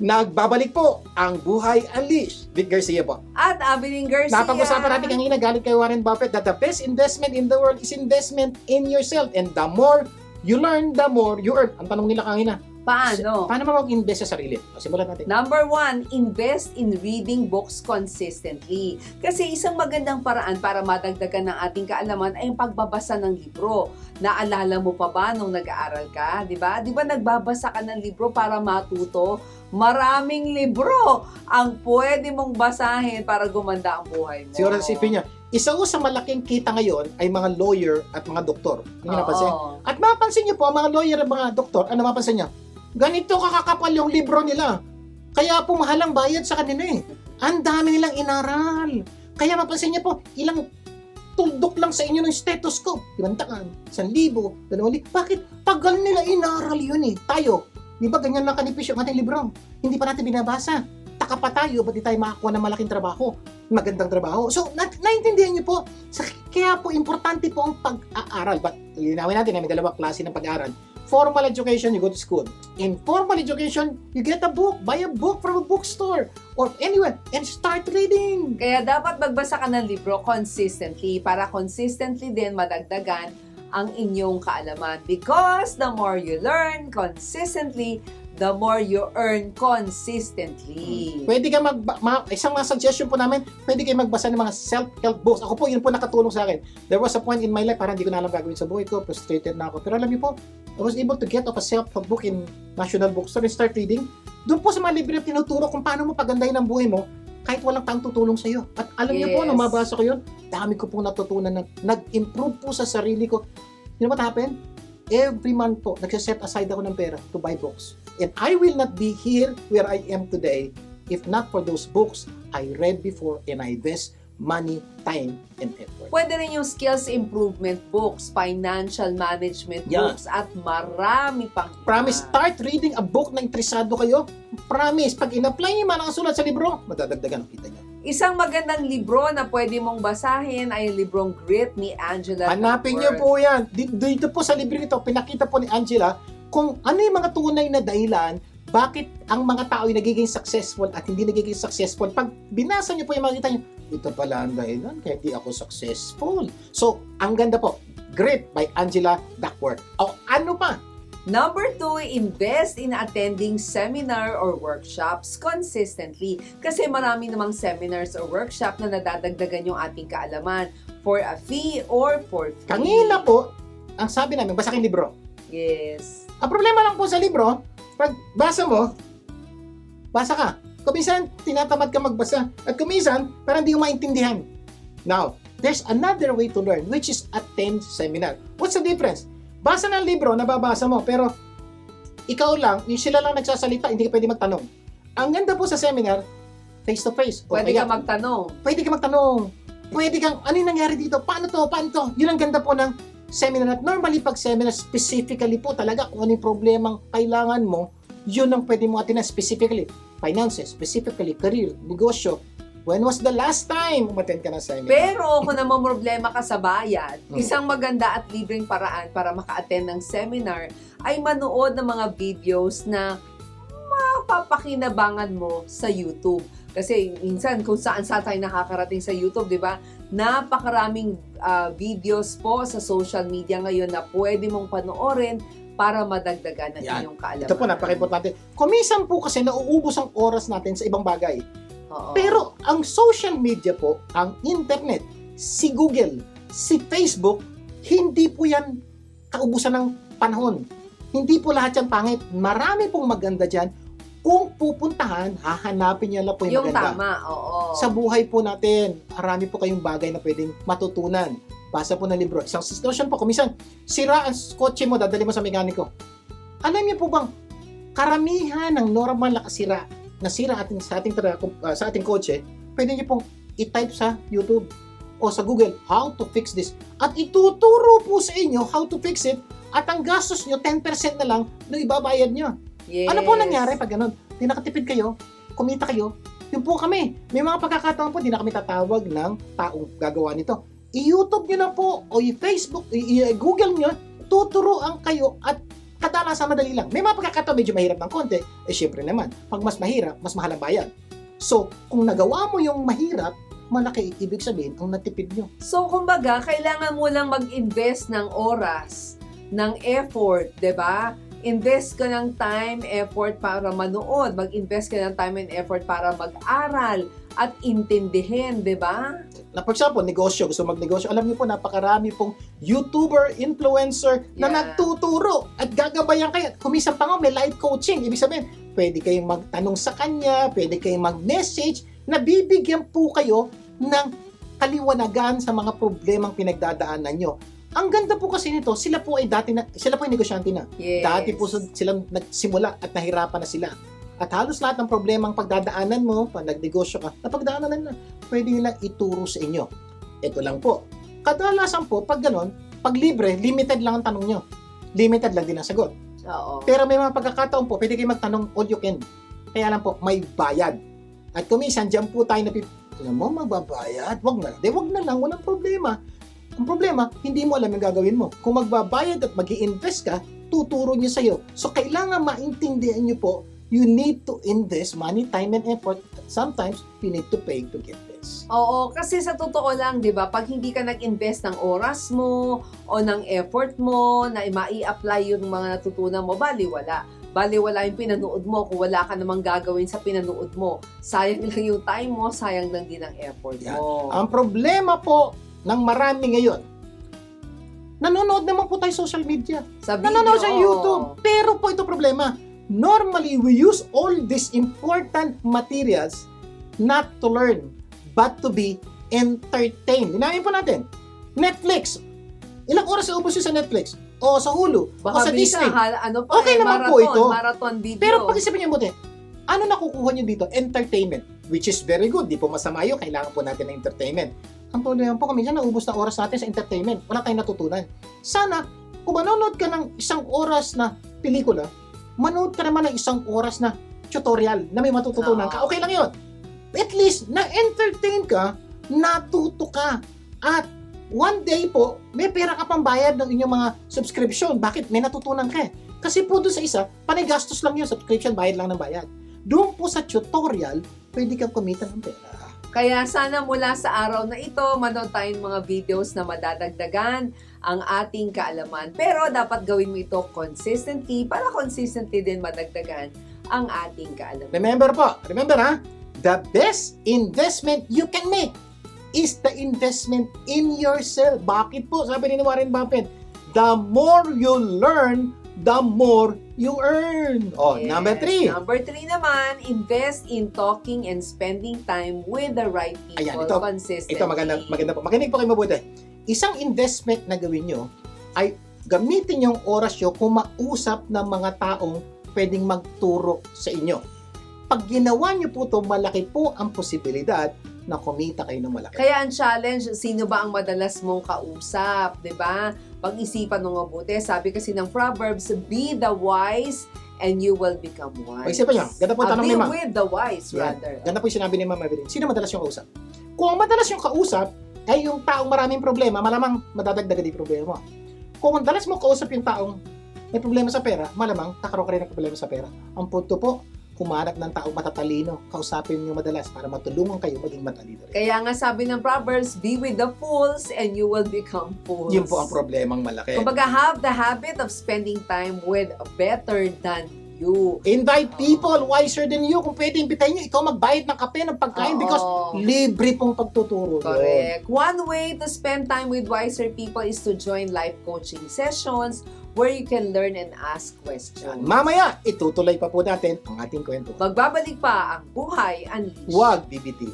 Nagbabalik po ang Buhay Unleashed. Vic Garcia po. At Abilene Garcia. Napag-usapan natin kanina galing kay Warren Buffett that the best investment in the world is investment in yourself. And the more you learn, the more you earn. Ang tanong nila kanina, Paano? paano mo mag-invest sa sarili? Simulan natin. Number 1, invest in reading books consistently. Kasi isang magandang paraan para madagdagan ng ating kaalaman ay ang pagbabasa ng libro. Naalala mo pa ba nung nag-aaral ka? Di ba? Di ba nagbabasa ka ng libro para matuto? Maraming libro ang pwede mong basahin para gumanda ang buhay mo. Siguro isipin niya, isa sa malaking kita ngayon ay mga lawyer at mga doktor. Hindi Oo. napansin? At mapansin niyo po, mga lawyer at mga doktor, ano mapansin niya? Ganito kakakapal yung libro nila. Kaya po mahal ang bayad sa kanila eh. Ang dami nilang inaral. Kaya mapansin niyo po, ilang tuldok lang sa inyo ng stethoscope. 500, 1,000, 2,000. Bakit? Tagal nila inaral yun eh. Tayo, di ba ganyan lang kanipis yung ating libro? Hindi pa natin binabasa. Taka pa tayo, ba't di tayo makakuha ng malaking trabaho? Magandang trabaho. So, naintindihan niyo po, kaya po importante po ang pag-aaral. But, linawin natin na may dalawang klase ng pag-aaral. Formal education, you go to school. In formal education, you get a book, buy a book from a bookstore or anywhere and start reading. Kaya dapat magbasa ka ng libro consistently para consistently din madagdagan ang inyong kaalaman. Because the more you learn consistently, the more you earn consistently. Pwede ka isang mga suggestion po namin, pwede kayo magbasa ng mga self-help books. Ako po, yun po nakatulong sa akin. There was a point in my life, parang hindi ko na alam gagawin sa buhay ko, frustrated na ako. Pero alam niyo po, I was able to get off a self-help book in National Bookstore and start reading. Doon po sa mga libre na tinuturo kung paano mo pagandahin ang buhay mo, kahit walang taong tutulong sa iyo. At alam niyo po, nung mabasa ko yun, dami ko pong natutunan na nag-improve po sa sarili ko. You know what happened? Every month po, nagsaset aside ako ng pera to buy books. And I will not be here where I am today if not for those books I read before and I invest money, time, and effort. Pwede rin yung skills improvement books, financial management books, at marami pang iba. Promise, start reading a book na interesado kayo. Promise, pag in-apply niyo mga nakasulat sa libro, madadagdagan ang kita niyo. Isang magandang libro na pwede mong basahin ay yung librong Grit ni Angela Hanapin niyo Duckworth. po yan. Dito po sa libro nito, pinakita po ni Angela kung ano yung mga tunay na dahilan bakit ang mga tao ay nagiging successful at hindi nagiging successful. Pag binasa niyo po yung makikita niyo, ito pala ang dahilan kaya hindi ako successful. So, ang ganda po, Grit by Angela Duckworth. O ano pa? Number 2, invest in attending seminar or workshops consistently. Kasi marami namang seminars or workshop na nadadagdagan yung ating kaalaman for a fee or for free. Kanina po, ang sabi namin, basa kang libro. Yes. Ang problema lang po sa libro, pag basa mo, basa ka. Kuminsan, tinatamad ka magbasa. At kuminsan, parang hindi mo maintindihan. Now, there's another way to learn, which is attend seminar. What's the difference? Basa ng libro, nababasa mo, pero ikaw lang, yung sila lang nagsasalita, hindi ka pwede magtanong. Ang ganda po sa seminar, face-to-face. Pwede ka magtanong. Pwede ka magtanong. Pwede kang, ano yung nangyari dito? Paano to? Paano to? Yun ang ganda po ng seminar. At normally, pag seminar, specifically po talaga kung ano yung problemang kailangan mo, yun ang pwede mo atinan specifically. Finances, specifically, career, negosyo. When was the last time umattend ka ng seminar? Pero kung namamroblema ka sa bayad, isang maganda at libreng paraan para maka-attend ng seminar ay manood ng mga videos na mapapakinabangan mo sa YouTube. Kasi minsan kung saan tayo nakakarating sa YouTube, di ba? Napakaraming videos po sa social media ngayon na pwede mong panoorin para madagdagan ang inyong kaalaman. Ito po, napaka-importante. Kumisan po kasi nauubos ang oras natin sa ibang bagay. Oo. Pero ang social media po, ang internet, si Google, si Facebook, hindi po yan kaubusan ng panahon. Hindi po lahat yan pangit. Marami pong maganda dyan. Kung pupuntahan, hahanapin niya lang po yung maganda. Tama, oo. Sa buhay po natin, marami po kayong bagay na pwedeng matutunan. Basa po ng libro. Isang sitwasyon po, kumisan, sira ang kotse mo, dadali mo sa mekaniko. Alam niyo po bang, karamihan ng normal na nasira sa ating kotse, pwede niyo pong i-type sa YouTube o sa Google, how to fix this. At ituturo po sa inyo how to fix it at ang gastos nyo, 10% na lang nung ibabayad nyo. Yes. Ano po nangyari pag ganun? Di nakatipid kayo, kumita kayo, yun po kami. May mga pagkakataon po, di na kami tatawag ng taong gagawa nito. I-YouTube nyo na po o i-Facebook, i-Google nyo, tuturuan kayo at kadalasan madali lang. May mga pagkakataon medyo mahirap ng konti, syempre naman, pag mas mahirap, mas mahal ang bayad. So, kung nagawa mo yung mahirap, malaki, ibig sabihin, ang natipid nyo. So, kumbaga, kailangan mo lang mag-invest ng oras, ng effort, 'di ba? Invest ka ng time, effort para manood. Mag-invest ka ng time and effort para mag-aral at intindihin, 'di ba? Na for example, negosyo, gusto magnegosyo, alam niyo po, napakarami pong YouTuber, influencer na Yeah. nagtuturo at gagabayan kayo. Kumisan pa nga, may live coaching. Ibig sabihin, pwede kayong magtanong sa kanya, pwede kayong mag-message, na bibigyan po kayo ng kaliwanagan sa mga problemang pinagdadaanan nyo. Ang ganda po kasi nito, sila po ay negosyante na. Yes. Dati po silang nagsimula at nahirapan na sila. At halos lahat ng problemang pagdadaanan mo, pag nagnegosyo ka, napagdaanan na, pwede nilang ituro sa inyo. Ito lang po. Kadalasan po, pag ganon, pag libre, limited lang ang tanong nyo. Limited lang din ang sagot. Oo. Pero may mga pagkakataon po, pwede kayo magtanong all you can. Kaya lang po, may bayad. At kumisan, dyan po tayo alam mo, magbabayad. Wag na lang, walang problema. Ang problema, hindi mo alam yung gagawin mo. Kung magbabayad at mag-i-invest ka, tuturo niya sa'yo. So, kailangan maintindihan niyo po, you need to invest money, time, and effort. Sometimes, you need to pay to get this. Oo, kasi sa totoo lang, 'di ba, pag hindi ka nag-invest ng oras mo o ng effort mo na mai-apply yung mga natutunan mo, baliwala. Baliwala yung pinanood mo kung wala ka namang gagawin sa pinanood mo. Sayang lang yung time mo, sayang lang din ang effort mo. Ang problema po ng marami ngayon, nanonood naman po tayo social media. Sa video, Nanonood sa YouTube. Pero po ito problema. Normally, we use all these important materials not to learn, but to be entertained. Dinamin po natin. Netflix. Ilang oras na ubos yun sa Netflix? O sa Hulu? Baka o sa bisa, Disney? ano pa, Okay naman marathon, po ito. marathon video. Pero pag-isipin niyo buti, ano nakukuha niyo dito? Entertainment. Which is very good. Di po masama yun. Kailangan po natin ng entertainment. Ang problema po, kami dyan, naubos na oras natin sa entertainment. Wala tayong natutunan. Sana, kung manonood ka ng 1 oras na pelikula, manood ka naman ng 1 oras na tutorial na may matututunan ka. Okay lang yun. At least, na-entertain ka, natuto ka. At one day po, may pera ka pang bayad ng inyong mga subscription. Bakit? May natutunan ka eh. Kasi po doon sa isa, panay gastos lang yun. Subscription, bayad lang ng bayad. Doon po sa tutorial, pwede kang kumita ng pera. Kaya sana mula sa araw na ito, manood tayong mga videos na madadagdagan ang ating kaalaman. Pero dapat gawin mo ito consistently para consistently din madagdagan ang ating kaalaman. Remember ha, the best investment you can make is the investment in yourself. Bakit po? Sabi ni Warren Buffett, the more you learn, the more you earn. Yes. Number 3. Number 3 naman, invest in talking and spending time with the right people. Ayan, ito consistently. maganda po. Makinig po kayo mabuti. Isang investment na gawin nyo ay gamitin yung oras nyo kung mausap ng mga taong pwedeng magturo sa inyo. Pag ginawa nyo po ito, malaki po ang posibilidad na kumita kayo ng malaki. Kaya ang challenge, sino ba ang madalas mong kausap, 'di ba? Pag-isipan mo mabuti. Sabi kasi ng Proverbs, be the wise and you will become wise. Pag-isipan nyo, ganda po ang tanong Be ni Ma'am. with the wise, Yan. rather. Ganda po yung sinabi ni Ma'am Evelyn. Sino madalas yung kausap? Kung ang madalas yung kausap ay yung taong maraming problema, malamang madadagdagan yung problema mo. Kung madalas mo kausap yung taong may problema sa pera, malamang kakaroon ka rin ng problema sa pera. Ang punto po, humanap ng taong matatalino, kausapin nyo madalas para matulungan kayo maging matalino rin. Kaya nga sabi ng Proverbs, be with the fools and you will become fools. Yun po ang problemang malaki. Kumbaga, have the habit of spending time with better than you. Invite people wiser than you. Kung pwede, imbitahin nyo, ikaw magbayad ng kape, ng pagkain, Oo. because libre pong pagtuturo. yun. Correct. One way to spend time with wiser people is to join life coaching sessions where you can learn and ask questions. Mamaya, itutuloy pa po natin ang ating kwento. Magbabalik pa ang Buhay Unleashed. Huwag bibitiw.